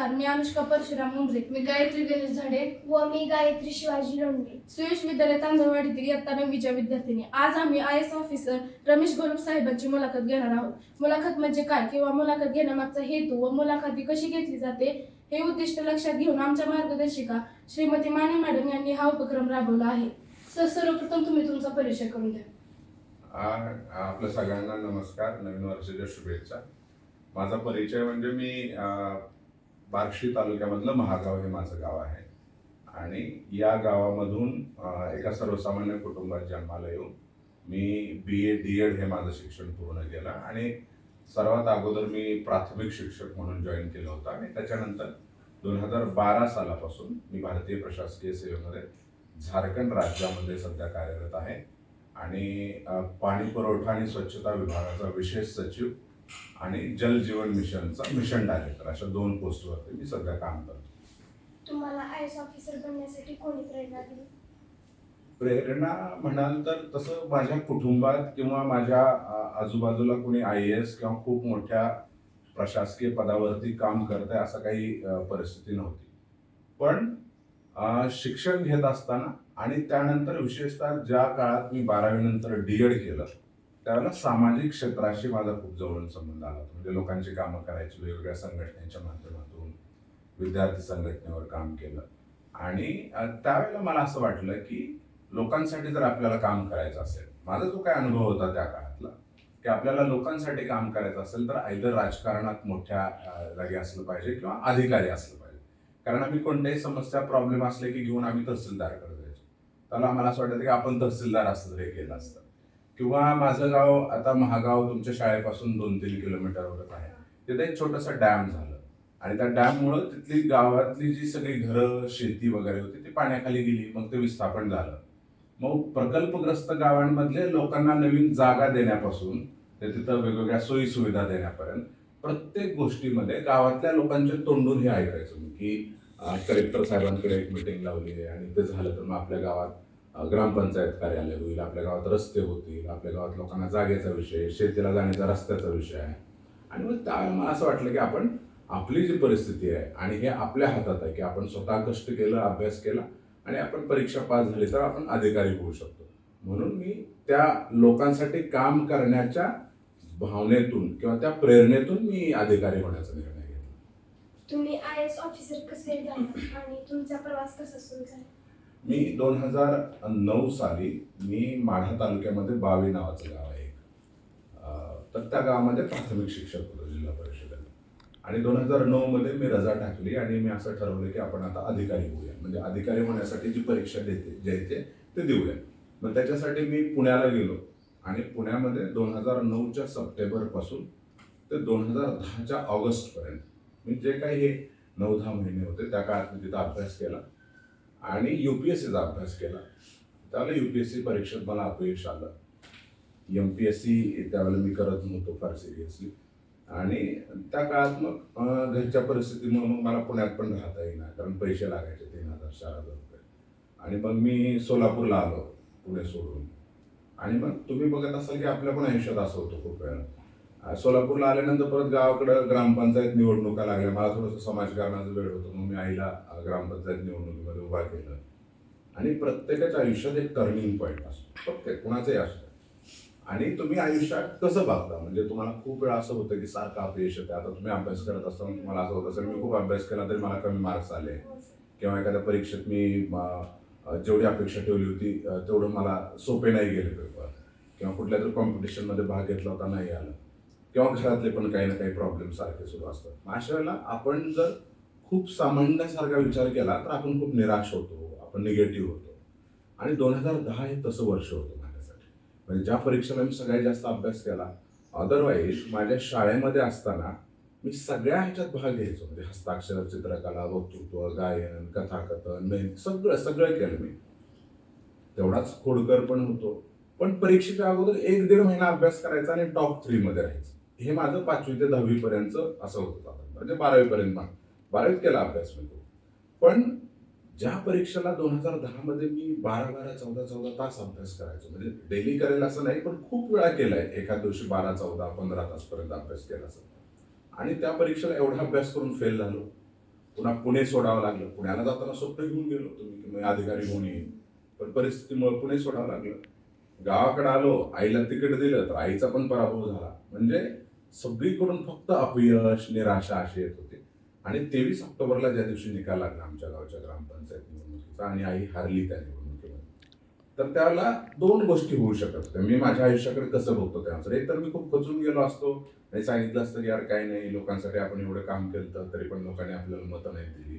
नमस्कार, मी अनुष्का परशुराम मुंडरे. मी गायत्री गणेश झाडे. व मी गायत्री शिवाजी लोंढे. सुयश विद्यालय तांदळवाडीतील इयत्ता 9वीच्या विद्यार्थिनी. आज आम्ही IAS ऑफिसर रमेश घोलप साहेबांची मुलाखत घेणार आहोत. मुलाखत म्हणजे काय किंवा मुलाखत घेण्यामागचा हेतू व मुलाखती कशी घेतली जाते हे उद्दिष्ट लक्षात घेऊन आमच्या मार्गदर्शिका श्रीमती माने मॅडम यांनी हा उपक्रम राबवला आहे. सर, सर्वप्रथम तुम्ही तुमचा परिचय करून द्या. आपल्या सगळ्यांना नमस्कार, नवीन वर्षाच्या शुभेच्छा. माझा परिचय म्हणजे मी बार्शी तालुक्यामधलं महागाव हे माझं गाव आहे आणि या गावामधून एका सर्वसामान्य कुटुंबात जन्माला येऊन मी BA D.Ed हे माझं शिक्षण पूर्ण केलं आणि सर्वात अगोदर मी प्राथमिक शिक्षक म्हणून जॉईन केलं होतं आणि त्याच्यानंतर 2012 सालापासून मी भारतीय प्रशासकीय सेवेमध्ये झारखंड राज्यामध्ये सध्या कार्यरत आहे आणि पाणी पुरवठा आणि स्वच्छता विभागाचा विशेष सचिव आणि जल जीवन मिशनचा मिशन डायरेक्टर अशा 2 पोस्टवरती मी सध्या काम करतो. तुम्हाला IAS ऑफिसर बनण्यासाठी कोणी प्रेरणा दिली? प्रेरणा म्हणाल तर तसं माझ्या कुटुंबात किंवा माझ्या आजूबाजूला कोणी IAS किंवा खूप मोठ्या प्रशासकीय पदावरती काम करत आहे असं काही परिस्थिती नव्हती. पण शिक्षण घेत असताना आणि त्यानंतर विशेषतः ज्या काळात मी 12वी नंतर D.Ed केलं त्यावेळेला सामाजिक क्षेत्राशी माझा खूप जवळून संबंध आला. म्हणजे लोकांची कामं करायची, वेगवेगळ्या संघटनेच्या माध्यमातून विद्यार्थी संघटनेवर काम केलं आणि त्यावेळेला मला असं वाटलं की लोकांसाठी जर आपल्याला काम करायचं असेल, माझा जो काय अनुभव होता त्या काळातला की आपल्याला लोकांसाठी काम करायचं असेल तर आयदर राजकारणात मोठ्या जागी असलं पाहिजे किंवा अधिकारी असलं पाहिजे. कारण आम्ही कोणत्याही समस्या प्रॉब्लेम असले की घेऊन आम्ही तहसीलदारकडे जायचो. त्याला आम्हाला असं वाटायचं की आपण तहसीलदार असतं हे केलं असतं. किंवा माझं गाव आता महागाव तुमच्या शाळेपासून 2-3 किलोमीटरवरच आहे. तिथे एक छोटंसं डॅम झालं आणि त्या डॅममुळं तिथली गावातली जी सगळी घरं शेती वगैरे होती ती पाण्याखाली गेली. मग ते विस्थापन झालं. मग प्रकल्पग्रस्त गावांमधले लोकांना नवीन जागा देण्यापासून ते तिथं वेगवेगळ्या सोयी सुविधा देण्यापर्यंत प्रत्येक गोष्टीमध्ये गावातल्या लोकांच्या तोंडून हे ऐकायचं मी की कलेक्टर साहेबांकडे एक मिटिंग लावली आहे आणि ते झालं तर मग आपल्या गावात ग्रामपंचायत कार्यालय होईल, आपल्या गावात रस्ते होतील, आपल्या गावात लोकांना जागेचा विषय, शेतीला जाण्याचा रस्त्याचा विषय आहे. आणि मग त्यावेळेला मला असं वाटलं की आपण आपली जी परिस्थिती आहे आणि हे आपल्या हातात आहे की आपण स्वतः कष्ट केलं, अभ्यास केला आणि आपण परीक्षा पास झाली तर आपण अधिकारी होऊ शकतो. म्हणून मी त्या लोकांसाठी काम करण्याच्या भावनेतून किंवा त्या प्रेरणेतून मी अधिकारी होण्याचा निर्णय घेतला. तुम्ही IAS ऑफिसर कसे झाले आणि तुमचा प्रवास कसा सुरू झाला? मी 2009 साली मी माढा तालुक्यामध्ये बावी नावाचं गाव आहे तर त्या गावामध्ये प्राथमिक शिक्षक होतो जिल्हा परिषदेला आणि 2009 मध्ये मी रजा टाकली आणि मी असं ठरवलं की आपण आता अधिकारी होऊया. म्हणजे अधिकारी होण्यासाठी जी परीक्षा द्यायचे ते देऊया. मग त्याच्यासाठी मी पुण्याला गेलो आणि पुण्यामध्ये 2009च्या सप्टेंबरपासून ते 2010च्या ऑगस्टपर्यंत मी जे काही हे 9-10 महिने होते त्या काळात मी तिथं अभ्यास केला आणि UPSCचा अभ्यास केला. त्यावेळेला UPSC परीक्षेत मला अपयश आलं. MPSC त्यावेळेला मी करत नव्हतो फार सिरियसली आणि त्या काळात मग घरच्या परिस्थितीमुळे मग मला पुण्यात पण राहता येईना कारण पैसे लागायचे 3,000-4,000 रुपये आणि मग मी सोलापूरला आलो पुणे सोडून. आणि मग तुम्ही बघत असाल की आपल्या पण आयुष्यात असं होतं खूप वेळा. सोलापूरला आल्यानंतर परत गावाकडं ग्रामपंचायत निवडणुका लागल्या. मला थोडंसं समाजकारणाचा वेळ होतो मग मी आईला ग्रामपंचायत निवडणुकीमध्ये उभा केलं आणि प्रत्येकाच्या आयुष्यात एक टर्निंग पॉईंट असतो, प्रत्येक कुणाचंही असतं. आणि तुम्ही आयुष्यात कसं बघता म्हणजे तुम्हाला खूप वेळा असं होतं की सारखं अपयश येतं. आता तुम्ही अभ्यास करत असताना तुम्हाला असं होत असेल मी खूप अभ्यास केला तरी मला कमी मार्क्स आले किंवा एखाद्या परीक्षेत मी जेवढी अपेक्षा ठेवली होती तेवढं मला सोपे नाही गेले पेपर किंवा कुठल्या तरी कॉम्पिटिशनमध्ये भाग घेतला होता नाही आलं किंवा घरातले पण काही ना काही प्रॉब्लेम सारखे सुरू असतात. अशा वेळेला आपण जर खूप सामान्यासारखा विचार केला तर आपण खूप निराश होतो, आपण निगेटिव्ह होतो. आणि 2010 हे तसं वर्ष होतं माझ्यासाठी. म्हणजे ज्या परीक्षेला मी सगळ्यात जास्त अभ्यास केला. अदरवाईज माझ्या शाळेमध्ये असताना मी सगळ्या ह्याच्यात भाग घ्यायचो. म्हणजे हस्ताक्षर, चित्रकला, वक्तृत्व, गायन, कथाकथन, सगळं केलं मी. तेवढाच खोडकर पण होतो. पण परीक्षेच्या अगोदर 1-1.5 महिना अभ्यास करायचा आणि टॉप 3 मध्ये राहायचं. हे माझं 5वी ते 10वी पर्यंत असं होतं. म्हणजे 12वी पर्यंत 12वीत केला अभ्यास मी. पण ज्या परीक्षेला 2010 मध्ये मी 12-12, 14-14 तास अभ्यास करायचो. म्हणजे डेली करेल असं नाही पण खूप वेळा केलाय. एका दिवशी 12-14, 15 तासपर्यंत अभ्यास केला असं. आणि त्या परीक्षेला एवढा अभ्यास करून फेल झालो. पुन्हा पुणे सोडावं लागलं. पुण्याला जाताना स्वप्न घेऊन गेलो तुम्ही की मी अधिकारी होऊन येईन, पण परिस्थितीमुळे पुणे सोडावं लागलं. गावाकडे आलो, आईला तिकीट दिलं तर आईचा पण पराभव झाला. म्हणजे सगळीकडून फक्त अपयश, निराशा अशी येत होती. आणि 23 ऑक्टोबरला ज्या दिवशी निकाल लागला आमच्या गावच्या ग्रामपंचायत निवडणुकीचा आणि आई हारली त्या निवडणुकीमध्ये, तर त्यावेळेला दोन गोष्टी होऊ शकत होत्या. मी माझ्या आयुष्याकडे कसं बघतो त्यानुसार, एक तर मी खूप खचून गेलो असतो आणि सांगितलं असतं की यार काही नाही, लोकांसाठी आपण एवढं काम केलं तरी पण लोकांनी आपल्याला मतं नाही दिली,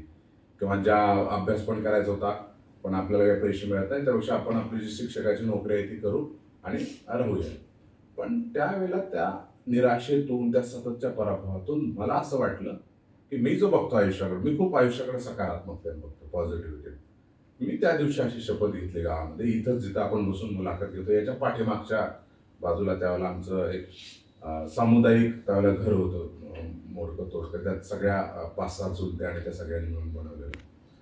किंवा ज्या अभ्यास पण करायचा होता पण आपल्याला काही पैसे मिळत नाही, त्यापेक्षा आपण आपली जी शिक्षकाची नोकरी आहे ती करू आणि राहूया. पण त्यावेळेला त्या निराशेतून, त्या सततच्या पराभवातून मला असं वाटलं की मी जो बघतो आयुष्याकडे, मी खूप आयुष्याकडे सकारात्मकतेने बघतो, पॉझिटिव्हिटी. मी त्या दिवशी अशी शपथ घेतली गावामध्ये, इथंच जिथं आपण बसून मुलाखत घेतो याच्या पाठीमागच्या बाजूला त्यावेळेला आमचं एक सामुदायिक त्यावेळेला घर होतं, मोडकं तोडकं, त्यात सगळ्या 5-6 चुलत्या आणि त्या सगळ्यांनी मिळून बनवलेलं.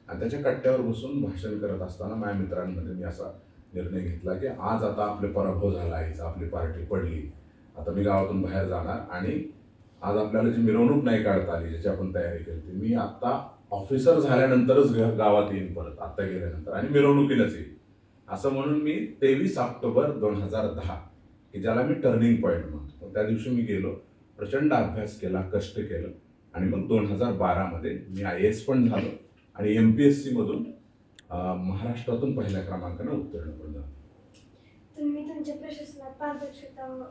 आणि त्याच्या कट्ट्यावर बसून भाषण करत असताना माझ्या मित्रांमध्ये मी असा निर्णय घेतला की आज आता आपले पराभव झाला, आईचा आपली पार्टी पडली, आता मी गावातून बाहेर जाणार आणि आज आपल्याला जी मिरवणूक नाही काढता आली, ज्याची आपण तयारी केली, मी आता ऑफिसर झाल्यानंतरच गावात येईन, परत आता गेल्यानंतर, आणि मिरवणुकीलाच येईल, असं म्हणून मी 23 ऑक्टोबर 2010 की ज्याला मी टर्निंग पॉईंट म्हणतो, त्या दिवशी मी गेलो, प्रचंड अभ्यास केला, कष्ट केलं आणि मग 2012 मध्ये मी IAS पण झालो आणि MPSC मधून महाराष्ट्रातून पहिल्या क्रमांकाने उत्तीर्ण पण झालो. तुम्ही तुमच्या प्रशासनात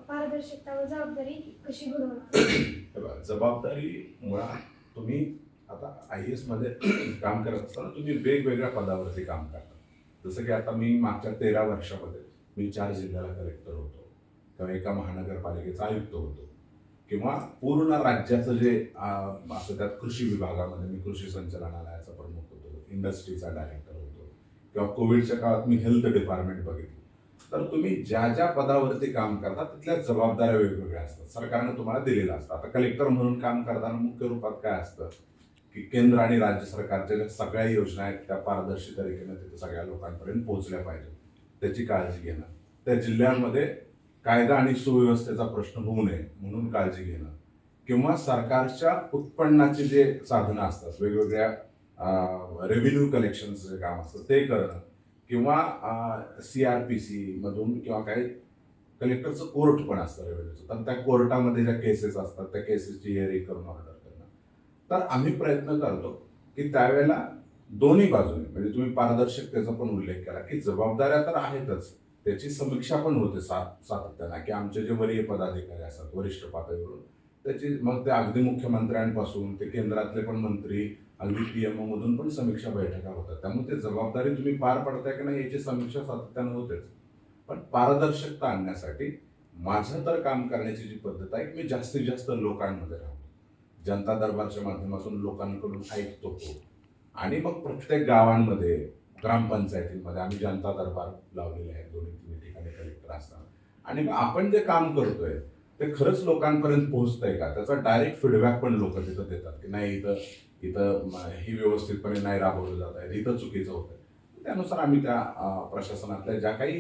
पारदर्शकता व जबाबदारी कशी घडवणार? जबाबदारी मुळात तुम्ही आता IAS मध्ये काम करत असताना तुम्ही वेगवेगळ्या पदावरती काम करता. जसं की आता मी मागच्या 13 वर्षामध्ये मी 4 जिल्ह्याला कलेक्टर होतो, किंवा एका महानगरपालिकेचा आयुक्त होतो, किंवा पूर्ण राज्याचं जे असं त्यात कृषी विभागामध्ये मी कृषी संचालनालयाचा प्रमुख होतो, इंडस्ट्रीचा डायरेक्टर होतो, किंवा कोविडच्या काळात मी हेल्थ डिपार्टमेंट बघितलं. तर तुम्ही ज्या ज्या पदावरती काम करता तिथल्या जबाबदाऱ्या वेगवेगळ्या असतात, सरकारनं तुम्हाला दिलेल्या असतात. आता कलेक्टर म्हणून काम करताना मुख्य रूपात काय असतं की केंद्र आणि राज्य सरकारच्या ज्या सगळ्या योजना आहेत त्या पारदर्शी तरीकेने तिथे सगळ्या लोकांपर्यंत पोहोचल्या पाहिजेत, त्याची काळजी घेणं. त्या जिल्ह्यांमध्ये कायदा आणि सुव्यवस्थेचा प्रश्न होऊ नये म्हणून काळजी घेणं, किंवा सरकारच्या उत्पन्नाचे जे साधनं असतात, वेगवेगळ्या रेव्हेन्यू कलेक्शनचं जे काम असतं ते करणं, किंवा CRPC मधून किंवा काही कलेक्टरचं कोर्ट पण असतं रेव्हेन्यूचं, तर त्या कोर्टामध्ये ज्या केसेस असतात त्या केसेसची हिअरिंग करून ऑर्डर करणं. तर आम्ही प्रयत्न करतो की त्यावेळेला दोन्ही बाजूने, म्हणजे तुम्ही पारदर्शकतेचा पण उल्लेख केला की जबाबदाऱ्या तर आहेतच, त्याची समीक्षा पण होते सातत्यानं, की आमचे जे वरीय पदाधिकारी असतात वरिष्ठ पातळीवरून, त्याची मग ते अगदी मुख्यमंत्र्यांपासून ते केंद्रातले पण मंत्री, अगदी PMO मधून पण समीक्षा बैठका होतात. त्यामुळे ते जबाबदारी तुम्ही पार पडताय की नाही याची समीक्षा सातत्यानं होतेच. पण पारदर्शकता आणण्यासाठी माझं तर काम करण्याची जी पद्धत आहे की मी जास्तीत जास्त लोकांमध्ये राहतो, जनता दरबारच्या माध्यमातून लोकांकडून ऐकतो, आणि मग प्रत्येक गावांमध्ये, ग्रामपंचायतीमध्ये आम्ही जनता दरबार लावलेले आहेत 2-3 ठिकाणी कलेक्टर असताना, आणि मग आपण जे काम करतोय ते खरंच लोकांपर्यंत पोहोचतंय का, त्याचा डायरेक्ट फीडबॅक पण लोक तिथं देतात की नाही, इथं ही व्यवस्थितपणे नाही राबवलं जात आहे, इथं चुकीचं होतंय. त्यानुसार आम्ही त्या प्रशासनातल्या ज्या काही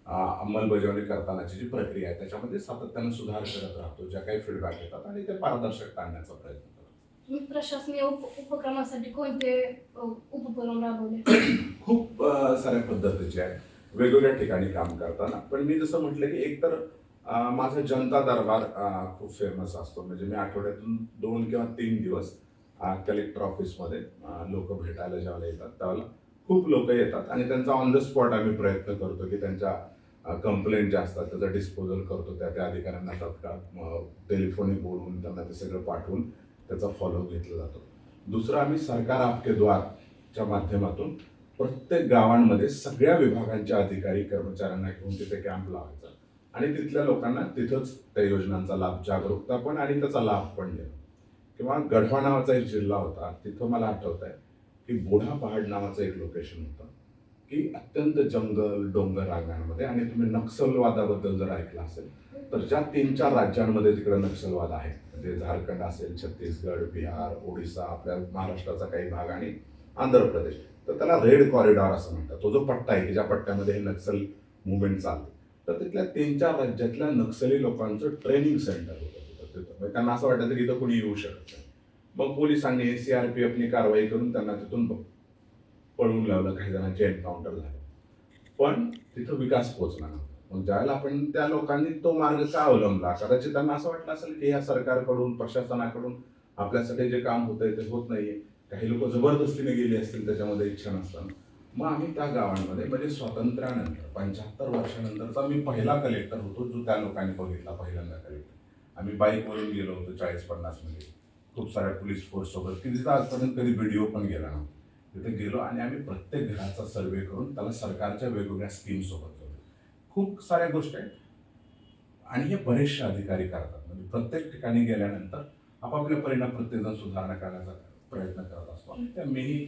अंमलबजावणी करतानाची जी प्रक्रिया आहे त्याच्यामध्ये सातत्यानं सुधार करत राहतो, ज्या काही फीडबॅक येतात, आणि ते पारदर्शकता आणण्याचा प्रयत्न करतो. तुम्ही प्रशासकीय उपक्रमासाठी कोणते उपक्रम राबवले? खूप साऱ्या पद्धतीचे आहेत वेगवेगळ्या ठिकाणी काम करताना. पण मी जसं म्हटलं की एकतर माझा जनता दरबार खूप फेमस असतो, म्हणजे मी आठवड्यातून 2 किंवा 3 दिवस कलेक्टर ऑफिसमध्ये लोक भेटायला ज्यावेळेला येतात त्यावेळेला खूप लोक येतात, आणि त्यांचा ऑन द स्पॉट आम्ही प्रयत्न करतो की त्यांच्या कंप्लेंट ज्या असतात त्याचा डिस्पोजल करतो, त्या अधिकाऱ्यांना तात्काळ टेलिफोनिक बोलवून त्यांना ते सगळं पाठवून त्याचा फॉलो घेतला जातो. दुसरं, आम्ही सरकार आपके द्वारच्या माध्यमातून प्रत्येक गावांमध्ये सगळ्या विभागांच्या अधिकारी कर्मचाऱ्यांना घेऊन तिथे कॅम्प लावायचा आणि तिथल्या लोकांना तिथंच त्या योजनांचा लाभ, जागरूकता पण आणि त्याचा लाभ पण देणं. किंवा गढवा नावाचा एक जिल्हा होता, तिथं मला आठवत आहे की बोढा पहाड नावाचं एक लोकेशन होतं की अत्यंत जंगल डोंगर रांगांमध्ये, आणि तुम्ही नक्षलवादाबद्दल जर ऐकलं असेल तर ज्या 3-4 राज्यांमध्ये तिकडे नक्षलवाद आहे, म्हणजे झारखंड असेल, छत्तीसगड, बिहार, ओडिसा, आपल्या महाराष्ट्राचा काही भाग आणि आंध्र प्रदेश, तर त्याला रेड कॉरिडॉर असं म्हणतात. तो जो पट्टा आहे की ज्या पट्ट्यामध्ये हे नक्सल मुवमेंट चालते, तर तिथल्या 3-4 राज्यातल्या नक्सली लोकांचं ट्रेनिंग सेंटर होतं तिथं. म्हणजे त्यांना असं वाटायचं की इथं कोणी येऊ शकत नाही, मग पोलिसांनी CRPFने कारवाई करून त्यांना तिथून पळवून लावलं, काही जणांचे एन्काउंटर झाले, पण तिथं विकास पोहोचला नव्हता. मग ज्यावेळेला आपण त्या लोकांनी तो मार्ग का अवलंबला, कदाचित त्यांना असं वाटलं असेल की या सरकारकडून, प्रशासनाकडून आपल्यासाठी जे काम होतंय ते होत नाहीये, काही लोक जबरदस्तीने गेली असतील त्याच्यामध्ये इच्छा नसताना. मग आम्ही त्या गावांमध्ये, म्हणजे स्वातंत्र्यानंतर 75 वर्षानंतरचा मी पहिला कलेक्टर होतो जो त्या लोकांनी बघितला, पहिल्यांदा कलेक्टर. आम्ही बाईकवरून गेलो होतो 40-50 मध्ये, खूप साऱ्या पोलीस फोर्स सोबत, की तिथं आजपर्यंत कधी व्हिडिओ पण गेला नव्हता. तिथे गेलो आणि आम्ही प्रत्येक घराचा सर्वे करून त्याला सरकारच्या वेगवेगळ्या स्कीम सोबत जोडलो. खूप साऱ्या गोष्टी आहेत आणि हे बरेचसे अधिकारी करतात. म्हणजे प्रत्येक ठिकाणी गेल्यानंतर आपापल्या परिणाम प्रत्येकजण सुधारणा करण्याचा प्रयत्न करत असतो. आणि त्या मीही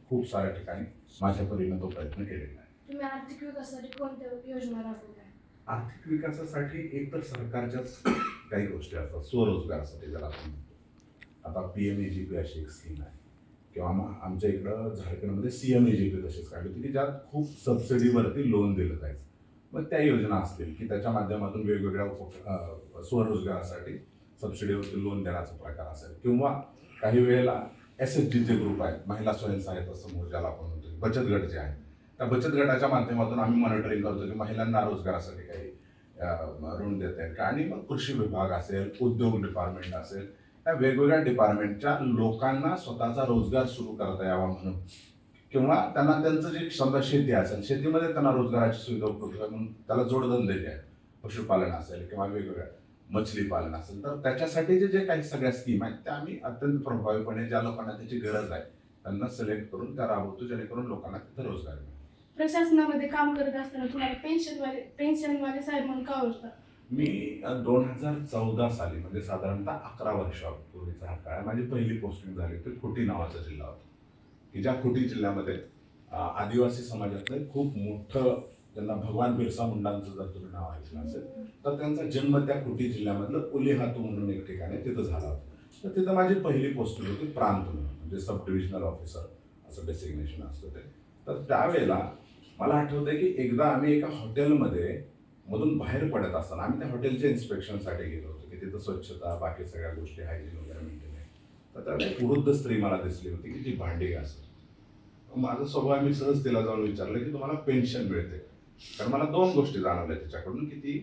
खूप साऱ्या ठिकाणी माझ्या परीने तो प्रयत्न केलेला आहे. तुम्ही आर्थिक विकासासाठी कोणत्या योजना राबवल्या? आर्थिक विकासासाठी एक तर सरकारच्याच काही गोष्टी असतात, स्वरोजगारासाठी ज्याला आपण म्हणतो. आता PMAGP अशी एक स्कीम आहे, किंवा मग आमच्या इकडं झारखंडमध्ये CMAGP तशीच काढली होती, की ज्यात खूप सबसिडीवरती लोन दिलं जायचं. मग त्या योजना असतील की त्याच्या माध्यमातून वेगवेगळ्या स्वरोजगारासाठी सबसिडीवरती लोन देण्याचा प्रकार असेल, किंवा काही वेळेला SHGचे ग्रुप आहेत, महिला स्वयंसहायता समूह ज्याला आपण म्हणतो, बचत गट जे आहेत, त्या बचत गटाच्या माध्यमातून आम्ही मॉनिटरिंग करतो की महिलांना रोजगारासाठी काही ऋण देत आहेत का. आणि मग कृषी विभाग असेल, उद्योग डिपार्टमेंट असेल, त्या वेगवेगळ्या डिपार्टमेंटच्या लोकांना स्वतःचा रोजगार सुरू करता यावा म्हणून, किंवा त्यांना त्यांचं जे समजा शेती असेल, शेतीमध्ये त्यांना रोजगाराची सुविधा उपलब्ध म्हणून त्याला जोडधंदे जे आहेत, पशुपालन असेल किंवा वेगवेगळ्या मछली पालन असेल, तर त्याच्यासाठी जे काही सगळ्या स्कीम आहेत त्या आम्ही अत्यंत प्रभावीपणे ज्या लोकांना त्याची गरज आहे त्यांना सिलेक्ट करून त्या राबवतो, जेणेकरून लोकांना तिथे रोजगार मिळेल. प्रशासनामध्ये काम करत असताना तुम्हाला पेन्शनवाले साहेब म्हणून का ओळखतात? मी 2014 साली, म्हणजे साधारणतः 11 वर्षापूर्वीचा हा काळ, माझी पहिली पोस्टिंग झाली होती खुटी नावाचा जिल्हा होता, की ज्या खुटी जिल्ह्यामध्ये आदिवासी समाजातलं खूप मोठं, त्यांना भगवान बिरसा मुंडांचं जर तुम्ही नाव ऐकलं असेल तर त्यांचा जन्म त्या खुटी जिल्ह्यामधलं उलीहातू म्हणून एक ठिकाणी तिथं झाला होता. तर तिथं माझी पहिली पोस्टिंग होती प्रांत म्हणून, म्हणजे सब डिव्हिजनल ऑफिसर असं डेसिग्नेशन असतं ते. तर त्यावेळेला मला आठवतंय की एकदा आम्ही एका हॉटेलमध्ये मधून बाहेर पडत असताना, आम्ही त्या हॉटेलच्या इन्स्पेक्शनसाठी गेलो होतो की तिथं स्वच्छता, बाकी सगळ्या गोष्टी, हायजीन वगैरे मेंटेन आहे. तर त्यावेळेला एक वृद्ध स्त्री मला दिसली होती की जी भांडी घासत. माझा स्वभाव, मी सहज तिला जाऊन विचारलं की तुम्हाला पेन्शन मिळते? कारण मला 2 गोष्टी जाणवल्या तिच्याकडून, की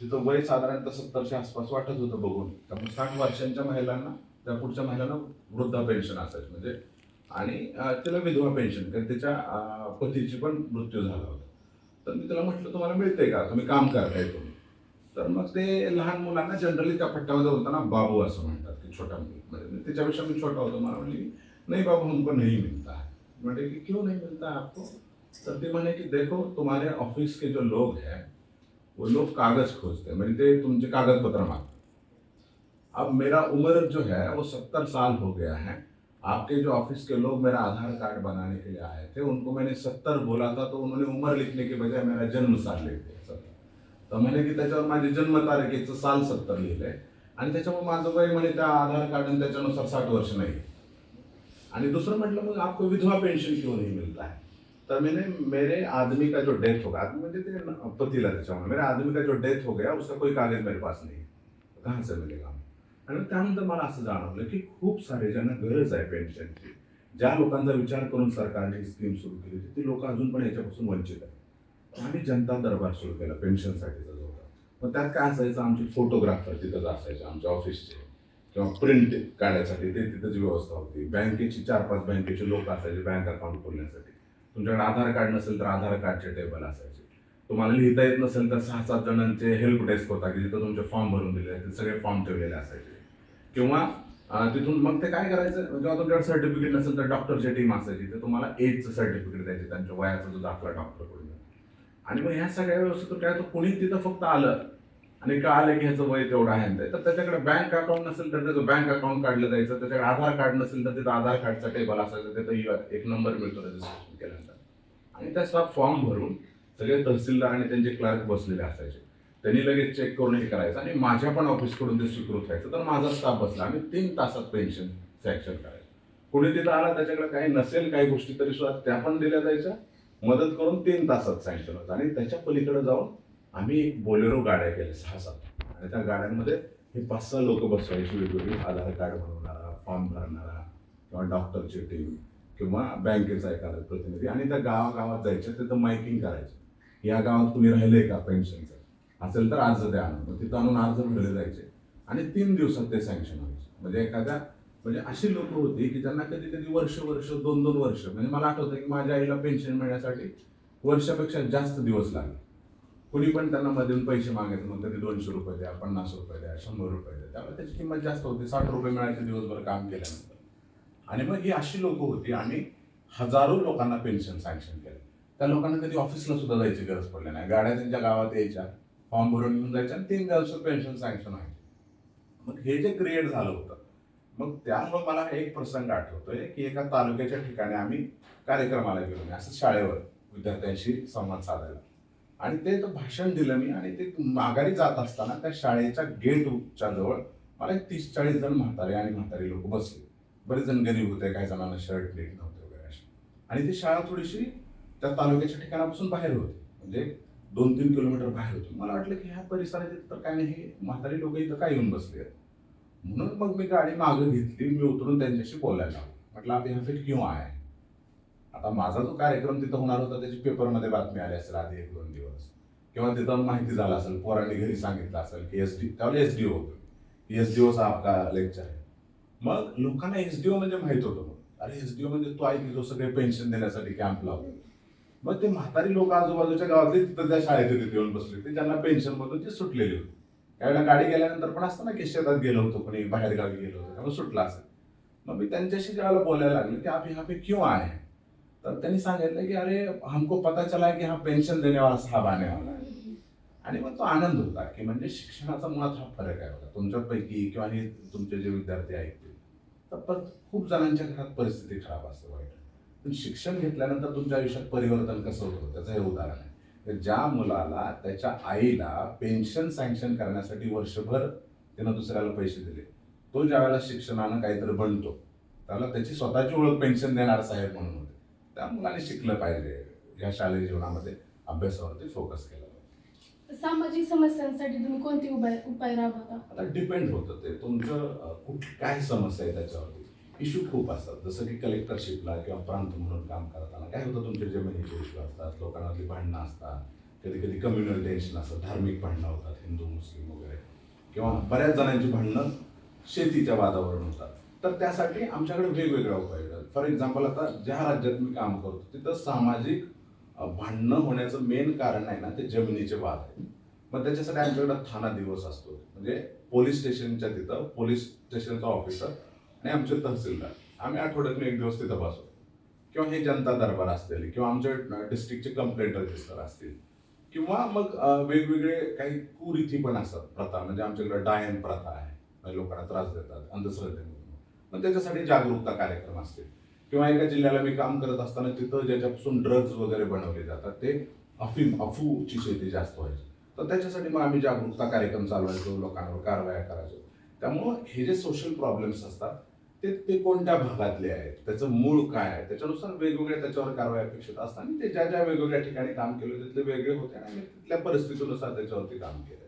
तिचं वय साधारणतः 70च्या आसपास वाटत होतं बघून. त्यामुळे 60 वर्षांच्या महिलांना, त्या पुढच्या महिलांना वृद्धा पेन्शन असायचं म्हणजे, आणि तिला विधवा पेन्शन, कारण तिच्या पतीची पण मृत्यू झाला होता. तर मी तिला म्हटलं तुम्हाला मिळते का, तुम्ही काम करताय तुम्ही? तर मग ते लहान मुलांना जनरली त्या पट्ट्यामध्ये बोलताना बाबू असं म्हणतात, की छोटा मुलगा, म्हणजे तिच्यापेक्षा मी छोटा होतो. मला म्हणली नाही बाबू हमको नहीं मिलता है. म्हणजे की क्यों नहीं मिलता है आपको? तर ते म्हणे की देखो तुम्हारे ऑफिस के जो लोग हैं वो लोग कागज खोजते हैं, म्हणजे ते तुमचे कागजपत्र मांगते. अब मेरा उम्र जो है वो 70 साल हो गया है. आपके जो ऑफिस के लोग मेरा आधार कार्ड बनाने के लिए आए थे, उनको मैंने 70 बोला था, तो उन्होंने उम्र लिखने के बजाय मेरा जन्म साल लिख दिया 70. तर म्हणे की त्याच्यावर माझी जन्मतारखेचं साल 70 लिहिलंय, आणि त्याच्यामुळे माझं वय म्हणे त्या आधार कार्ड आणि त्याच्यानुसार 60 वर्ष नाही. आणि दुसरं म्हटलं मग आपको विधवा पेन्शन क्यों नहीं मिलता है? तर मैंने मेरे आदमी का जो डेथ हो गया, आदमी म्हणजे ते पतीला त्याच्यामुळे, मेरे आदमी का जो डेथ हो गया उसका कोई कागज मेरे पास नहीं, कहाँ से मिलेगा? आणि त्यानंतर मला असं जाणवलं की खूप सारे ज्यांना गरज आहे पेन्शनची, ज्या लोकांचा विचार करून सरकारने स्कीम सुरू केली होती, ती लोक अजून पण याच्यापासून वंचित आहेत. आम्ही जनता दरबार सुरू केला पेन्शनसाठीचा जोडा. मग त्यात काय असायचं, आमचे फोटोग्राफर तिथंच असायचे आमच्या ऑफिसचे, किंवा प्रिंट काढण्यासाठी ते तिथंच व्यवस्था होती. बँकेची 4-5 बँकेचे लोक असायचे बँक अकाउंट खोलण्यासाठी. तुमच्याकडे आधार कार्ड नसेल तर आधार कार्डचे टेबल असायचे. तुम्हाला लिहिता येत नसेल तर 6-7 जणांचे हेल्प डेस्क होता, की जिथं तुमचे फॉर्म भरून दिले, ते सगळे फॉर्म ठेवलेले असायचे. किंवा तिथून मग ते काय करायचं, जेव्हा तुमच्याकडे सर्टिफिकेट नसेल तर डॉक्टरची टीम असायची, तर तुम्हाला एजचं सर्टिफिकेट द्यायचे, त्यांच्या वयाचा जो दाखला डॉक्टरकडून. आणि मग ह्या सगळ्या व्यवस्थेतून काय, तर कोणी तिथं फक्त आलं आणि कळालं की ह्याचं वय तेवढं आहे, तर त्याच्याकडे बँक अकाउंट नसेल तर त्याचं बँक अकाउंट काढलं जायचं, त्याच्याकडे आधार कार्ड नसेल तर तिथं आधार कार्डचा टेबल असायचं, तिथं एक नंबर मिळतो रजिस्ट्रेशन केल्यानंतर. आणि त्याचा फॉर्म भरून सगळे तहसीलदार आणि त्यांचे क्लर्क बसलेले असायचे, त्यांनी लगेच चेक करून हे करायचं, आणि माझ्या पण ऑफिसकडून ते स्वीकृत व्हायचं. तर माझा स्टाफ बसला, आम्ही 3 तासात पेन्शन सँक्शन करायचं. कोणी तिथं आला त्याच्याकडे काही नसेल काही गोष्टी तरी सुद्धा त्या पण दिल्या जायच्या, मदत करून 3 तासात सँक्शन होतं. आणि त्याच्या पलीकडे जाऊन आम्ही एक बोलेरो गाड्या केल्या 6-7, आणि त्या गाड्यांमध्ये हे 5-6 लोक बसवायची, वेगवेगळी आधार कार्ड बनवणारा, फॉर्म भरणारा किंवा डॉक्टरची टीम किंवा बँकेचा एखादा प्रतिनिधी, आणि त्या गावागावात जायचे, तिथं मायकिंग करायचं, या गावात कुणी राहिलंय का पेन्शनचं, असेल तर अर्ज द्या आणून. मग तिथं आणून अर्ज भरले जायचे आणि 3 दिवसात ते सँक्शन व्हायचे. म्हणजे अशी लोक होती की ज्यांना कधी कधी वर्ष 2-2 वर्ष, म्हणजे मला आठवतं की माझ्या आईला पेन्शन मिळण्यासाठी वर्षापेक्षा जास्त दिवस लागले. कुणी पण त्यांना मधून पैसे मागायचे, मग कधी 200 रुपये द्या, 50 रुपये द्या, 100 रुपये द्या, त्यामुळे त्याची किंमत जास्त होती. 60 रुपये मिळायचे दिवसभर काम केल्यानंतर. आणि मग ही अशी लोक होती आणि हजारो लोकांना पेन्शन सँक्शन केलं. त्या लोकांना कधी ऑफिसला सुद्धा जायची गरज पडली नाही. गाड्या त्यांच्या गावात यायच्या, फॉर्म भरून घेऊन जायच्या आणि 3 दिवसात पेन्शन सँक्शन व्हायचे. मग हे जे क्रिएट झालं होतं, मग त्यामुळे मला एक प्रसंग आठवतोय की एका तालुक्याच्या ठिकाणी आम्ही कार्यक्रमाला गेलो, असं शाळेवर विद्यार्थ्यांशी संवाद साधायला, आणि ते भाषण दिलं मी. आणि ते माघारी जात असताना त्या शाळेच्या गेटच्या जवळ मला एक 30-40 जण म्हातारी लोक बसले. बरेच जण गरीब होते, काही जणांना शर्ट नीट नव्हते वगैरे असे. आणि ती शाळा थोडीशी त्या तालुक्याच्या ठिकाणापासून बाहेर होती, म्हणजे 2-3 किलोमीटर बाहेर होती. मला वाटलं की ह्या परिसरात तर काय नाही, हे म्हातारी लोक इथं काय येऊन बसले आहेत. म्हणून मग मी गाडी मागं घेतली, मी उतरून त्यांच्याशी बोलायला लागलो. म्हटलं आप यहाँ पे क्यों आए? आता माझा जो कार्यक्रम तिथं होणार होता त्याची पेपरमध्ये बातमी आली असेल आधी 1-2 दिवस, किंवा तिथं माहिती झालं असेल, पोरांनी घरी सांगितलं असेल की त्यावेळेला एसडीओ होतो, एसडीओ चा आपका लेक्चर आहे. मग लोकांना एसडीओ म्हणजे माहित होतं. मग अरे एसडीओ म्हणजे तो आहे की जो सगळे पेन्शन देण्यासाठी कॅम्प लावतो. मग ते म्हातारी लोक आजूबाजूच्या गावातले तिथं त्या शाळेत तिथे येऊन बसले होते, ज्यांना पेन्शन मधून ते सुटलेली होती. त्यावेळेला गाडी गेल्यानंतर पण असतं ना की शेतात गेलो होतो, कोणी बाहेर गावी गेलो होतो, त्यामुळे सुटला असेल. मग मी त्यांच्याशी ज्यावेळेला बोलायला लागले की आप यहाँ पे क्यों आए हैं, तर त्यांनी सांगितलं की अरे हमको पता चला की हा पेन्शन देने वाला साहब आने वाला है. आणि मग तो आनंद होता की म्हणजे शिक्षणाचा मुळात हा फरक आहे बघा. तुमच्यापैकी किंवा हे तुमचे जे विद्यार्थी ऐकतील, तर खूप जणांच्या घरात परिस्थिती खराब असते, वाईट. पण शिक्षण घेतल्यानंतर तुमच्या आयुष्यात परिवर्तन कसं होतं त्याचं हे उदाहरण आहे. ज्या मुलाला त्याच्या आईला पेन्शन सँक्शन करण्यासाठी वर्षभर त्यानं दुसऱ्याला पैसे दिले, तो ज्या वेळेला शिक्षणानं काहीतरी बनतो त्याला त्याची स्वतःची ओळख पेन्शन देणारा साहेब म्हणून होते. त्या मुलाने शिकलं पाहिजे, या शालेय जीवनामध्ये अभ्यासावरती फोकस केला पाहिजे. सामाजिक समस्यांसाठी तुम्ही कोणते उपाय राबवता? आता डिपेंड होतं ते तुमचं काय समस्या आहे त्याच्यावरती. इश्यू खूप असतात, जसं की कलेक्टरशिपला किंवा प्रांत म्हणून काम करताना काय होतं, तुमचे जमिनीचे इश्यू असतात, लोकांमधली भांडणं असतात, कधी कधी कम्युनल टेन्शन असतं, धार्मिक भांडणं होतात, हिंदू मुस्लिम वगैरे, किंवा बऱ्याच जणांची भांडणं शेतीच्या वादावरून होतात. तर त्यासाठी आमच्याकडे वेगवेगळ्या उपाय आहेत. फॉर एक्झाम्पल, आता ज्या राज्यात मी काम करतो तिथं सामाजिक भांडणं होण्याचं मेन कारण आहे ना ते जमिनीचे वाद आहेत. मग त्याच्यासाठी आमच्याकडे थाना दिवस असतो, म्हणजे पोलीस स्टेशनच्या तिथं पोलीस स्टेशनचा ऑफिसर आणि आमचे तहसीलदार, आम्ही आठवड्यातून 1 दिवस तिथं बसतो. किंवा हे जनता दरबार असतील, किंवा आमच्या डिस्ट्रिक्टचे कंप्लेंट रजिस्टर असतील, किंवा मग वेगवेगळे काही कुरीती पण असतात, प्रथा. म्हणजे आमच्याकडे डायन प्रथा आहे, म्हणजे लोकांना त्रास देतात अंधश्रद्धेमधून. मग त्याच्यासाठी जागरूकता कार्यक्रम असतील. किंवा एका जिल्ह्याला मी काम करत असताना तिथं ज्याच्यापासून ड्रग्ज वगैरे बनवले जातात, ते अफूची शेती जास्त व्हायची, तर त्याच्यासाठी मग आम्ही जागरूकता कार्यक्रम चालवायचो, लोकांवर कारवाया करायचो. त्यामुळं हे जे सोशल प्रॉब्लेम्स असतात ते कोणत्या भागातले आहेत, त्याचं मूळ काय आहे, त्याच्यानुसार वेगवेगळ्या त्याच्यावर कारवाई अपेक्षित असतात. आणि ते ज्या वेगवेगळ्या ठिकाणी काम केलं तिथले वेगळे होते आणि तिथल्या परिस्थितीनुसार त्याच्यावरती काम केलं.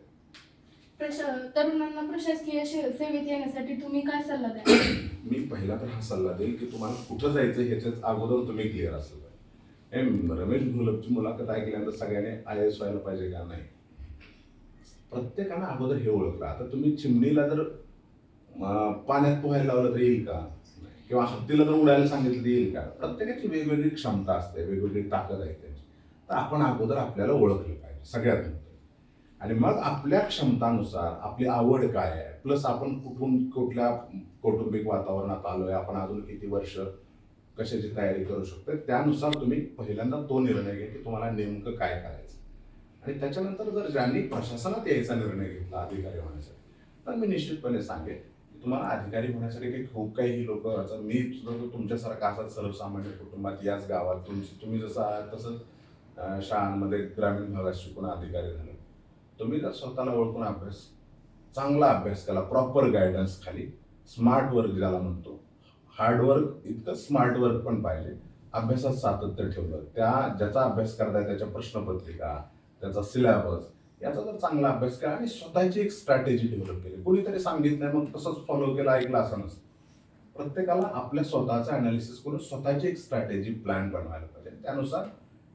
तरुणांना प्रशासकीय सेवेत येण्यासाठी तुम्ही काय सल्ला द्या? मी पहिला तर हा सल्ला देईल की तुम्हाला कुठं जायचं ह्याच्याच अगोदर तुम्ही क्लिअर असेल पाहिजे. रमेश घोलपची मुलाखत ऐकल्यानंतर सगळ्यांनी IAS व्हायला पाहिजे का? नाही. प्रत्येकानं अगोदर हे ओळखलं. आता तुम्ही चिमणीला जर पाण्यात पोहायला लावलं तर येईल का? किंवा हत्तीला जर उडायला सांगितलं तर येईल का? प्रत्येकाची वेगवेगळी क्षमता असते, वेगवेगळी ताकद आहे त्यांची. तर आपण अगोदर आपल्याला ओळखलं पाहिजे सगळ्यात महत्त्वाचं. आणि मग आपल्या क्षमतानुसार आपली आवड काय आहे, प्लस आपण कुठल्या कौटुंबिक वातावरणात आलोय, आपण अजून किती वर्ष कशाची तयारी करू शकतो, त्यानुसार तुम्ही पहिल्यांदा तो निर्णय घ्या की तुम्हाला नेमकं काय करायचं. आणि त्याच्यानंतर जर ज्यांनी प्रशासनात यायचा निर्णय घेतला अधिकारी होण्यासाठी, तर मी निश्चितपणे सांगेन की तुम्हाला अधिकारी होण्यासाठी काही खूप काही लोक, मी तुमच्यासारखा असाच सर्वसामान्य कुटुंबात याच गावात तुम्ही जसं आहात तसंच शाळांमध्ये ग्रामीण भागात शिकून अधिकारी झाले. तुम्ही जर स्वतःला ओळखून चांगला अभ्यास केला, प्रॉपर गायडन्स खाली, स्मार्ट वर्क ज्याला म्हणतो, हार्डवर्क इतकं स्मार्ट वर्क पण पाहिजे, अभ्यासात सातत्य ठेवलं, ज्याचा अभ्यास करताय त्याच्या प्रश्नपत्रिका, त्याचा सिलेबस याचा जर चांगला अभ्यास केला आणि स्वतःची एक स्ट्रॅटेजी डेव्हलप केली, कोणीतरी सांगितलं मग तसंच फॉलो केलं, ऐकलं असं नसतं. प्रत्येकाला आपल्या स्वतःचं अनालिसिस करून स्वतःची एक स्ट्रॅटेजी प्लॅन बनवायला पाहिजे. त्यानुसार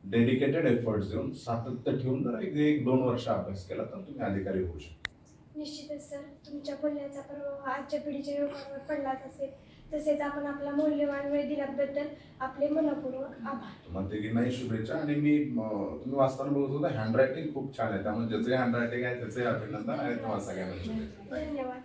डेडिकेटेड एफर्ट्स देऊन सातत्य ठेवून जर 1-2 वर्ष अभ्यास केला तर तुम्ही अधिकारी होऊ शकता. निश्चितच सर, तुमच्या बोलण्याचा प्रभाव आजच्या पिढीच्या युवकांवर पडलाच असेल. तसेच आपण आपला मौल्यवान वेळ दिल्याबद्दल आपले मनपूर्वक आभार. म्हणते की नाही शुभेच्छा. आणि मी तुम्ही वाचताना बघत होता हँडरायटिंग खूप छान आहे, त्यामुळे ज्याचे हँडरायटिंग आहे त्याचे अभिनंदन आणि तुम्हाला सगळ्यांना शुभेच्छा. धन्यवाद.